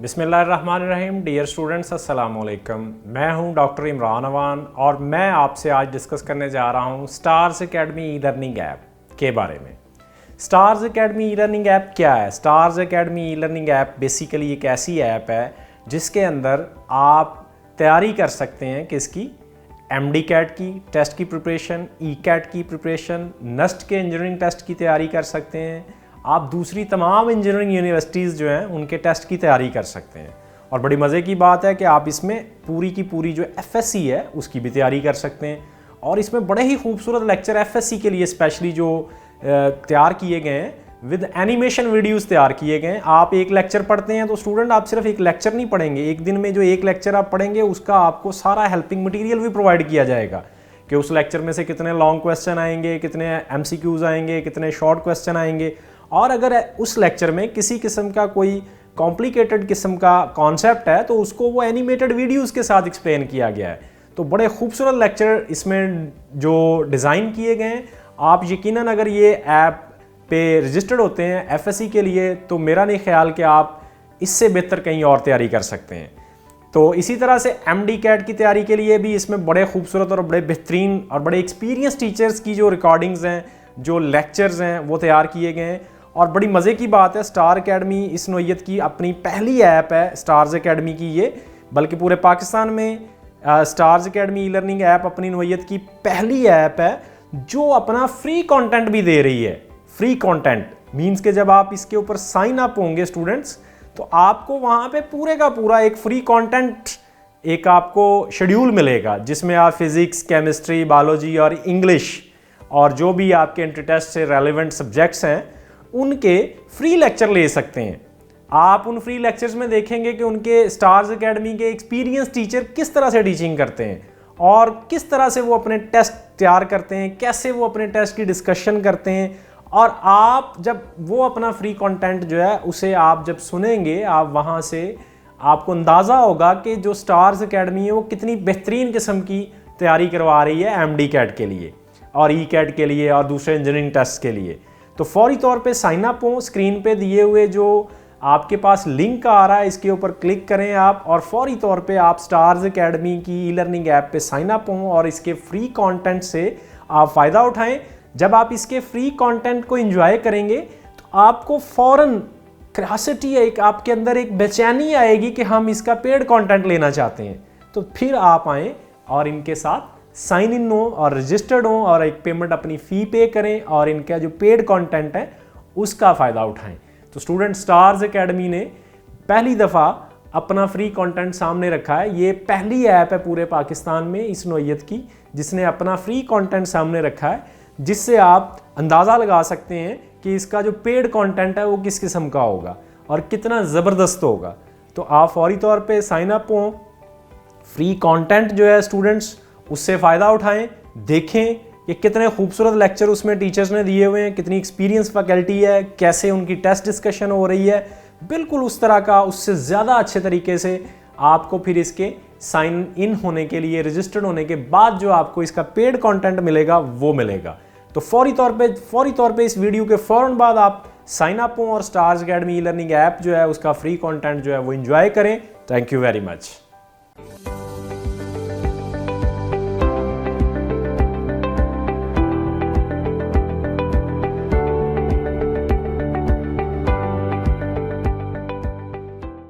बिस्मिल्लाहिर्रहमानिर्रहीम। Dear students, अस्सलाम वालेकुम। मैं हूं डॉक्टर इमरान अवान और मैं आपसे आज डिस्कस करने जा रहा हूं stars academy e learning app के बारे में। Stars academy e learning app क्या है? Stars academy e learning app basically एक ऐसी ऐप है जिसके अंदर आप तैयारी कर सकते हैं किसकी? MDCAT की टेस्ट की प्रिपरेशन, ECAT की प्रिपरेशन, NST के इंजीनियरिंग टेस्ट की तैयारी कर सकते हैं। आप दूसरी तमाम इंजीनियरिंग यूनिवर्सिटीज़ जो हैं उनके टेस्ट की तैयारी कर सकते हैं। और बड़ी मज़े की बात है कि आप इसमें पूरी की पूरी जो FSC है उसकी भी तैयारी कर सकते हैं। और इसमें बड़े ही खूबसूरत लेक्चर FSC के लिए स्पेशली जो तैयार किए गए हैं, विद एनिमेशन वीडियोस तैयार किए गए हैं। आप एक लेक्चर पढ़ते हैं तो स्टूडेंट आप सिर्फ एक लेक्चर नहीं पढ़ेंगे, एक दिन में जो एक लेक्चर आप पढ़ेंगे उसका आपको सारा हेल्पिंग मटेरियल भी प्रोवाइड किया जाएगा कि उस लेक्चर में से कितने लॉन्ग क्वेश्चन आएंगे, कितने MCQs आएंगे, कितने शॉर्ट क्वेश्चन आएंगे। और अगर उस लेक्चर में किसी किस्म का कोई कॉम्प्लिकेटेड किस्म का कॉन्सेप्ट है तो उसको वो एनिमेटेड वीडियोस के साथ एक्सप्लेन किया गया है। तो बड़े खूबसूरत लेक्चर इसमें जो डिज़ाइन किए गए हैं। आप यकीनन अगर ये ऐप पे रजिस्टर्ड होते हैं FSC के लिए तो मेरा नहीं ख्याल कि आप इससे बेहतर कहीं और तैयारी कर सकते हैं। तो इसी तरह से MDCAT की तैयारी के लिए भी इसमें बड़े खूबसूरत और बड़े बेहतरीन और बड़े एक्सपीरियंस टीचर्स की जो रिकॉर्डिंग्स हैं, जो लेक्चर्स हैं वो तैयार किए गए हैं। और बड़ी मज़े की बात है, स्टार एकेडमी इस नौइयत की अपनी पहली ऐप है स्टार्स एकेडमी की ये, बल्कि पूरे पाकिस्तान में stars academy e learning app अपनी नौइयत की पहली ऐप है जो अपना फ्री कंटेंट भी दे रही है। फ्री कंटेंट मींस के जब आप इसके ऊपर साइन अप होंगे स्टूडेंट्स तो आपको वहाँ पे पूरे का पूरा एक फ्री कंटेंट, एक आपको शेड्यूल मिलेगा जिसमें आप फिज़िक्स, केमिस्ट्री, बायोलॉजी और इंग्लिश और जो भी आपके इंटर टेस्ट से रेलिवेंट सब्जेक्ट्स हैं उनके फ्री लेक्चर ले सकते हैं। आप उन फ्री लेक्चर्स में देखेंगे कि उनके स्टार्स एकेडमी के एक्सपीरियंस टीचर किस तरह से टीचिंग करते हैं और किस तरह से वो अपने टेस्ट तैयार करते हैं, कैसे वो अपने टेस्ट की डिस्कशन करते हैं। और आप जब वो अपना फ्री कंटेंट जो है उसे आप जब सुनेंगे, आप वहाँ से आपको अंदाज़ा होगा कि जो स्टार्स एकेडमी है वो कितनी बेहतरीन किस्म की तैयारी करवा रही है MDCAT के लिए और ECAT के लिए और दूसरे इंजीनियरिंग टेस्ट के लिए। तो फौरी तौर पे साइन अप हो, स्क्रीन पे दिए हुए जो आपके पास लिंक आ रहा है इसके ऊपर क्लिक करें आप और फौरी तौर पे आप स्टार्स एकेडमी की ई लर्निंग ऐप पे साइन अप हों और इसके फ्री कंटेंट से आप फ़ायदा उठाएं। जब आप इसके फ्री कंटेंट को एंजॉय करेंगे तो आपको फ़ौरन क्यूरियोसिटी, एक आपके अंदर एक बेचैनी आएगी कि हम इसका पेड कंटेंट लेना चाहते हैं। तो फिर आप आएँ और इनके साथ साइन इन हो और रजिस्टर्ड हो और एक पेमेंट अपनी फ़ी पे करें और इनका जो पेड कंटेंट है उसका फ़ायदा उठाएं। तो स्टूडेंट, स्टार्स एकेडमी ने पहली दफ़ा अपना फ्री कंटेंट सामने रखा है। ये पहली ऐप है पूरे पाकिस्तान में इस नौइयत की जिसने अपना फ्री कंटेंट सामने रखा है, जिससे आप अंदाज़ा लगा सकते हैं कि इसका जो पेड कंटेंट है वो किस किस्म का होगा और कितना ज़बरदस्त होगा। तो आप फौरी तौर पर साइन अप हों, फ्री कंटेंट जो है स्टूडेंट्स उससे फ़ायदा उठाएं, देखें कि कितने खूबसूरत लेक्चर उसमें टीचर्स ने दिए हुए हैं, कितनी एक्सपीरियंस फैकल्टी है, कैसे उनकी टेस्ट डिस्कशन हो रही है। बिल्कुल उस तरह का, उससे ज़्यादा अच्छे तरीके से आपको फिर इसके साइन इन होने के लिए, रजिस्टर्ड होने के बाद जो आपको इसका पेड कंटेंट मिलेगा वो मिलेगा। तो फौरी तौर पे इस वीडियो के फ़ौरन बाद आप साइन अप हों और stars academy e learning app जो है उसका फ्री कंटेंट जो है वो इंजॉय करें। Thank you very much.